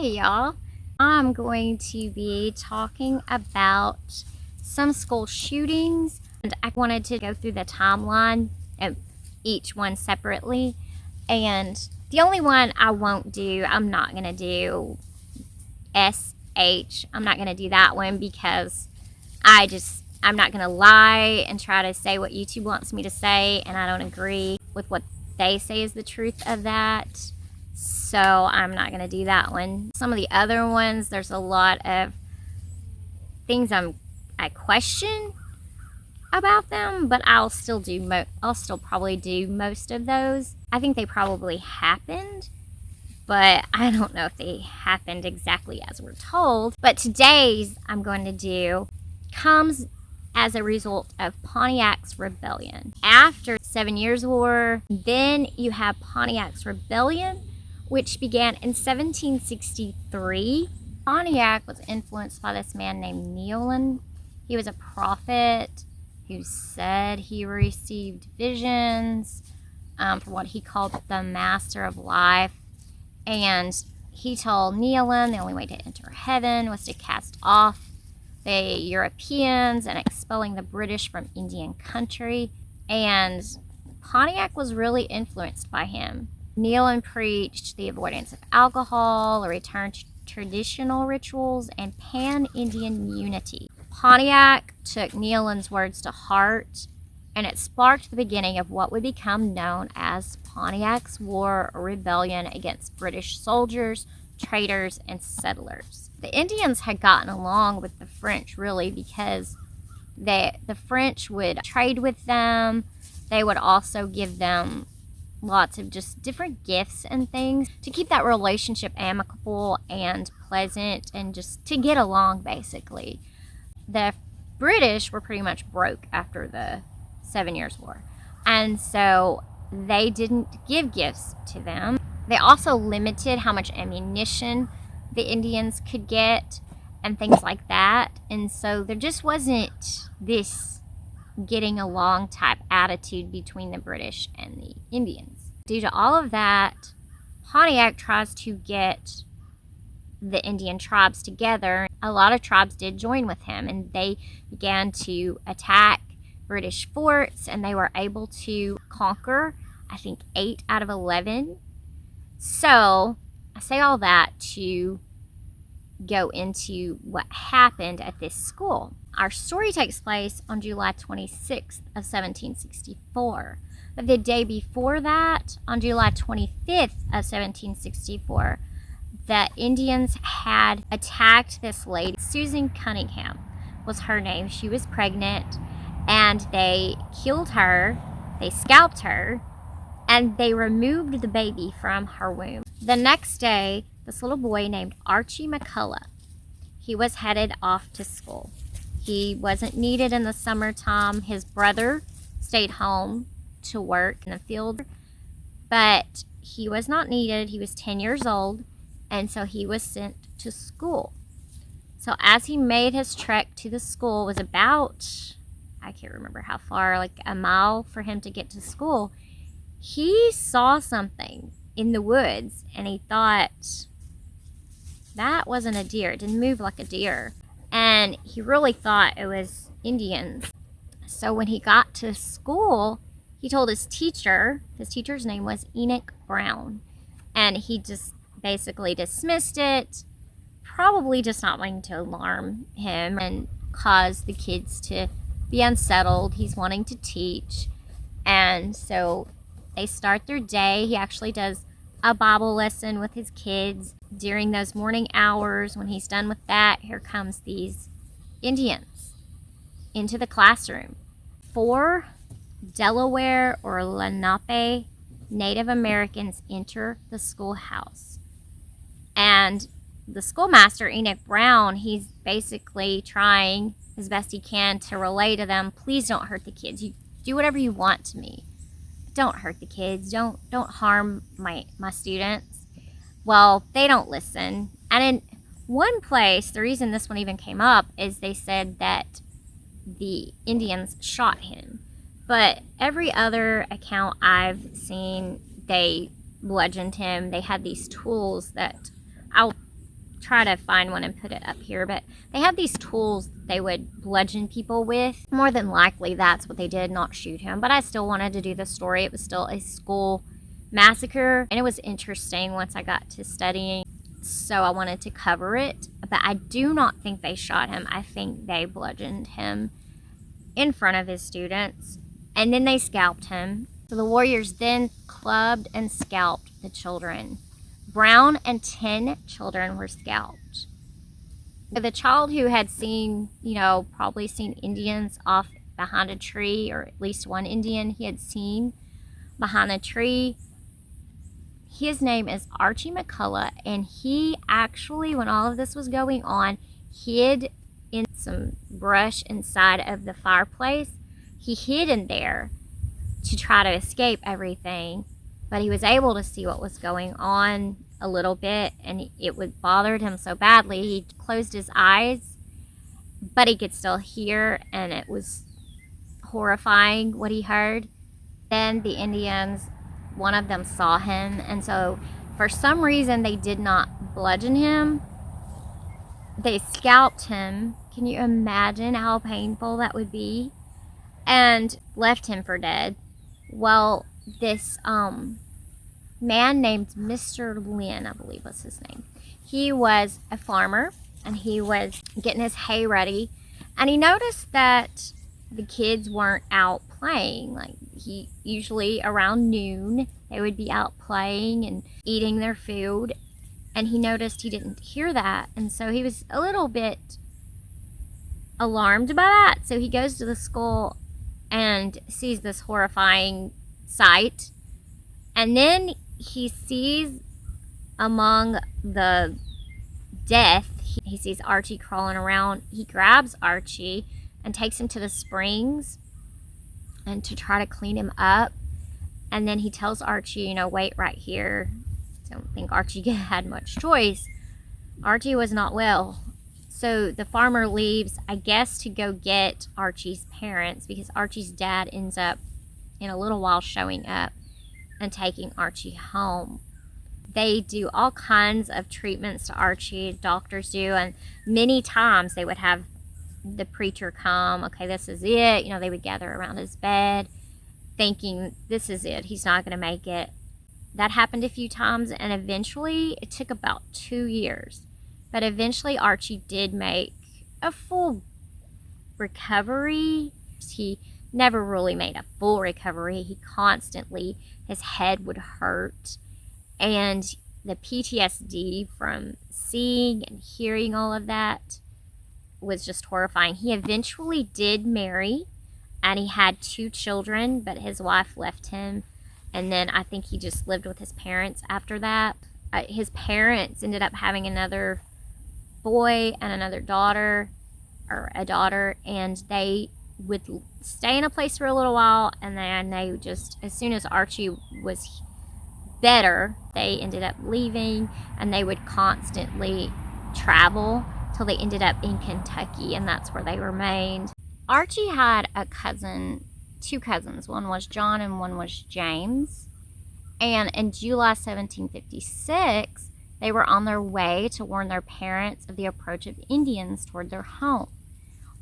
Hey y'all, I'm going to be talking about some school shootings, and I wanted to go through the timeline of each one separately. And the only one I won't do, I'm not going to do SH. I'm not going to do that one because I'm not going to lie and try to say what YouTube wants me to say, and I don't agree with what they say is the truth of that. So I'm not going to do that one. Some of the other ones, there's a lot of things I question about them, but I'll still probably do most of those. I think they probably happened, but I don't know if they happened exactly as we're told. But today's I'm going to do comes as a result of Pontiac's rebellion. After 7 Years' War, then you have Pontiac's rebellion, which began in 1763. Pontiac was influenced by this man named Neolin. He was a prophet who said he received visions from what he called the Master of Life. And he told Neolin the only way to enter heaven was to cast off the Europeans and expelling the British from Indian country. And Pontiac was really influenced by him. Neolin preached the avoidance of alcohol, a return to traditional rituals, and pan-Indian unity. Pontiac took Neolin's words to heart, and it sparked the beginning of what would become known as Pontiac's War, or rebellion against British soldiers, traders, and settlers. The Indians had gotten along with the French really because the French would trade with them. They would also give them lots of just different gifts and things to keep that relationship amicable and pleasant and just to get along, basically. The British were pretty much broke after the 7 Years' War, and so they didn't give gifts to them. They also limited how much ammunition the Indians could get and things like that, and so there just wasn't this getting along type attitude between the British and the Indians. Due to all of that, Pontiac tries to get the Indian tribes together. A lot of tribes did join with him, and they began to attack British forts, and they were able to conquer, I think, 8 out of 11. So I say all that to go into what happened at this school. Our story takes place on July 26th of 1764. But the day before that, on July 25th of 1764, the Indians had attacked this lady. Susan Cunningham was her name. She was pregnant, and they killed her, they scalped her, and they removed the baby from her womb. The next day, this little boy named Archie McCullough, he was headed off to school. He wasn't needed in the summertime. His brother stayed home to work in the field, but he was not needed. He was 10 years old, and so he was sent to school. So as he made his trek to the school, it was about, I can't remember how far, like a mile for him to get to school, he saw something in the woods, and he thought, that wasn't a deer. It didn't move like a deer. And he really thought it was Indians. So when he got to school, he told his teacher's name was Enoch Brown, and he just basically dismissed it, probably just not wanting to alarm him and cause the kids to be unsettled. He's wanting to teach, and so they start their day. He actually does a Bible lesson with his kids during those morning hours. When he's done with that, here comes these Indians into the classroom. 4 Delaware or Lenape Native Americans enter the schoolhouse, and the schoolmaster, Enoch Brown, he's basically trying as best he can to relay to them, please don't hurt the kids. You do whatever you want to me. Don't hurt the kids. Don't harm my students. Well, they don't listen. And in one place, the reason this one even came up is they said that the Indians shot him. But every other account I've seen, they bludgeoned him. They had these tools that I'll try to find one and put it up here, but they had these tools they would bludgeon people with. More than likely that's what they did, not shoot him, but I still wanted to do the story. It was still a school massacre, and it was interesting once I got to studying, so I wanted to cover it. But I do not think they shot him. I think they bludgeoned him in front of his students, and then they scalped him. So the warriors then clubbed and scalped the children. Brown and 10 children were scalped. The child who had seen, probably seen Indians off behind a tree, or at least one Indian he had seen behind a tree, his name is Archie McCullough, and he actually, when all of this was going on, hid in some brush inside of the fireplace. He hid in there to try to escape everything, but he was able to see what was going on a little bit, and it bothered him so badly he closed his eyes, but he could still hear, and it was horrifying what he heard. Then the Indians, one of them saw him, and so for some reason they did not bludgeon him. They scalped him. Can you imagine how painful that would be? And left him for dead. Well, this man named Mr. Lynn, I believe was his name, he was a farmer, and he was getting his hay ready, and he noticed that the kids weren't out playing. Like, he usually around noon they would be out playing and eating their food, and he noticed he didn't hear that, and so he was a little bit alarmed by that. So he goes to the school and sees this horrifying sight, and then he sees among the death, he sees Archie crawling around. He grabs Archie and takes him to the springs and to try to clean him up, and then he tells Archie, wait right here. I don't think Archie had much choice. Archie was not well. So the farmer leaves, I guess, to go get Archie's parents, because Archie's dad ends up in a little while showing up and taking Archie home. They do all kinds of treatments to Archie, doctors do, and many times they would have the preacher come. Okay, this is it. They would gather around his bed thinking, this is it, he's not going to make it. That happened a few times, and eventually, it took about 2 years, but eventually Archie did make a full recovery. He never really made a full recovery. He constantly, his head would hurt, and the PTSD from seeing and hearing all of that was just horrifying. He eventually did marry, and he had 2 children, but his wife left him, and then I think he just lived with his parents after that. His parents ended up having another boy and another daughter, or a daughter, and they would stay in a place for a little while, and then they just, as soon as Archie was better, they ended up leaving, and they would constantly travel till they ended up in Kentucky, and that's where they remained. Archie had a cousin, 2 cousins. One was John and one was James. And in July 1756, they were on their way to warn their parents of the approach of Indians toward their home.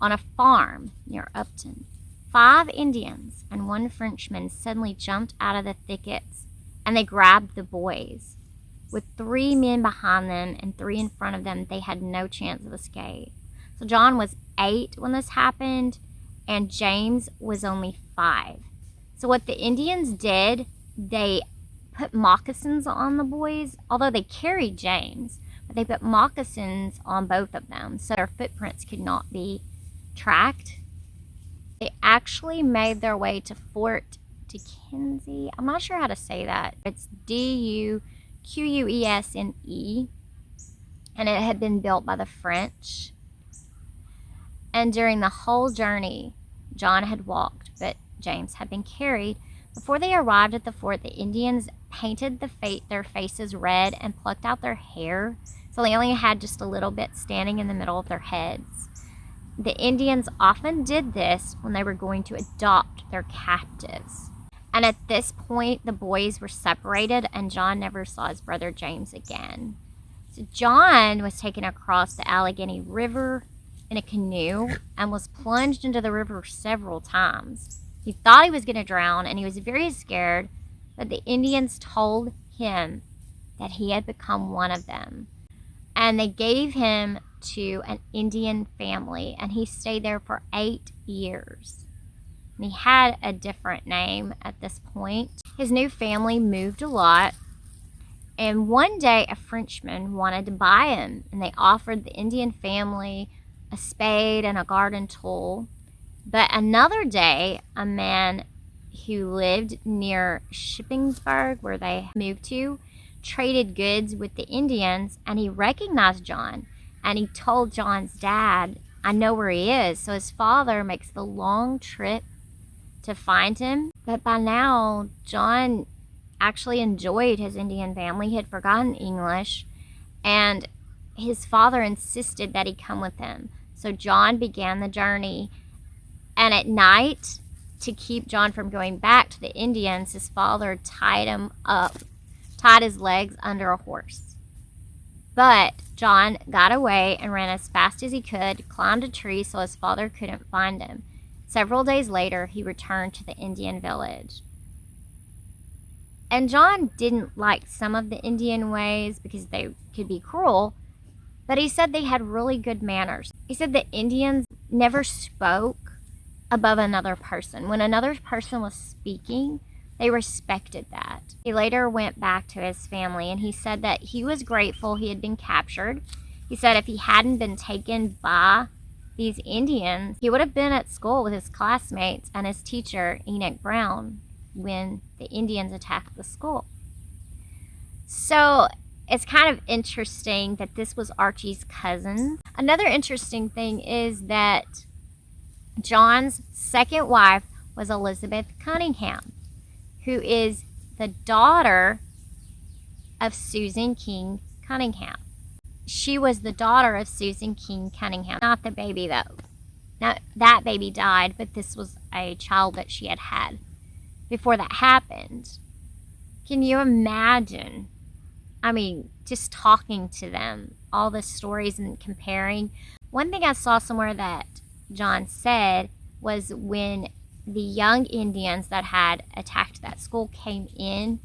On a farm near Upton, 5 Indians and 1 Frenchman suddenly jumped out of the thickets, and they grabbed the boys. With 3 men behind them and 3 in front of them, they had no chance of escape. So John was 8 when this happened, and James was only 5. So what the Indians did, they put moccasins on the boys, although they carried James, but they put moccasins on both of them so their footprints could not be tracked. They actually made their way to Fort Duquesne. I'm not sure how to say that. It's Duquesne, and it had been built by the French. And during the whole journey, John had walked, but James had been carried. Before they arrived at the fort, the Indians painted their faces red and plucked out their hair, so they only had just a little bit standing in the middle of their heads. The Indians often did this when they were going to adopt their captives. And at this point, the boys were separated, and John never saw his brother James again. So John was taken across the Allegheny River in a canoe and was plunged into the river several times. He thought he was going to drown and he was very scared, but the Indians told him that he had become one of them. And they gave him to an Indian family, and he stayed there for 8 years. And he had a different name at this point. His new family moved a lot, and one day a Frenchman wanted to buy him, and they offered the Indian family a spade and a garden tool. But another day, a man who lived near Shippensburg, where they moved to, traded goods with the Indians, and he recognized John, and he told John's dad, I know where he is. So his father makes the long trip to find him. But by now, John actually enjoyed his Indian family. He had forgotten English, and his father insisted that he come with him. So John began the journey, and at night, to keep John from going back to the Indians, his father tied his legs under a horse. But John got away and ran as fast as he could, climbed a tree so his father couldn't find him. Several days later, he returned to the Indian village. And John didn't like some of the Indian ways because they could be cruel, but he said they had really good manners. He said the Indians never spoke above another person. When another person was speaking, they respected that. He later went back to his family, and he said that he was grateful he had been captured. He said if he hadn't been taken by these Indians, he would have been at school with his classmates and his teacher, Enoch Brown, when the Indians attacked the school. So it's kind of interesting that this was Archie's cousin. Another interesting thing is that John's second wife was Elizabeth Cunningham, who is the daughter of Susan King Cunningham. She was the daughter of Susan King Cunningham, not the baby though. Now, that baby died, but this was a child that she had had before that happened. Can you imagine? I mean, just talking to them, all the stories and comparing. One thing I saw somewhere that John said was when the young Indians that had attacked that school came in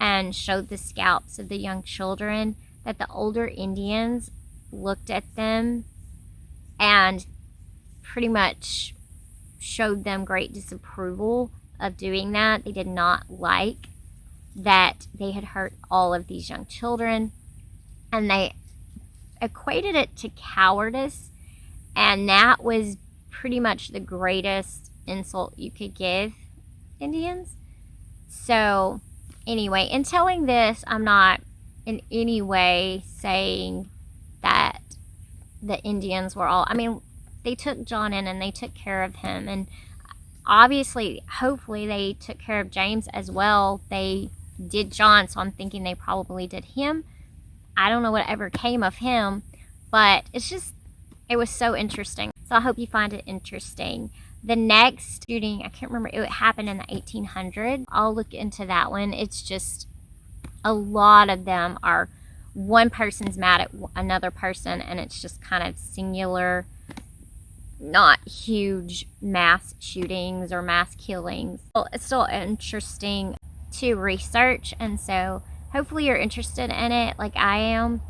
and showed the scalps of the young children, that the older Indians looked at them and pretty much showed them great disapproval of doing that. They did not like that they had hurt all of these young children, and they equated it to cowardice, and that was pretty much the greatest insult you could give Indians. So anyway, in telling this, I'm not in any way saying that the Indians were all, I mean, they took John in and they took care of him, and obviously, hopefully they took care of James as well. They did John, so I'm thinking they probably did him. I don't know what ever came of him, but it was so interesting. So I hope you find it interesting. The next shooting, I can't remember, it happened in the 1800s. I'll look into that one. It's just a lot of them are one person's mad at another person, and it's just kind of singular, not huge mass shootings or mass killings. Well, it's still interesting to research, and so hopefully you're interested in it like I am,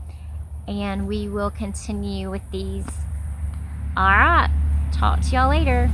and we will continue with these. All right, talk to y'all later.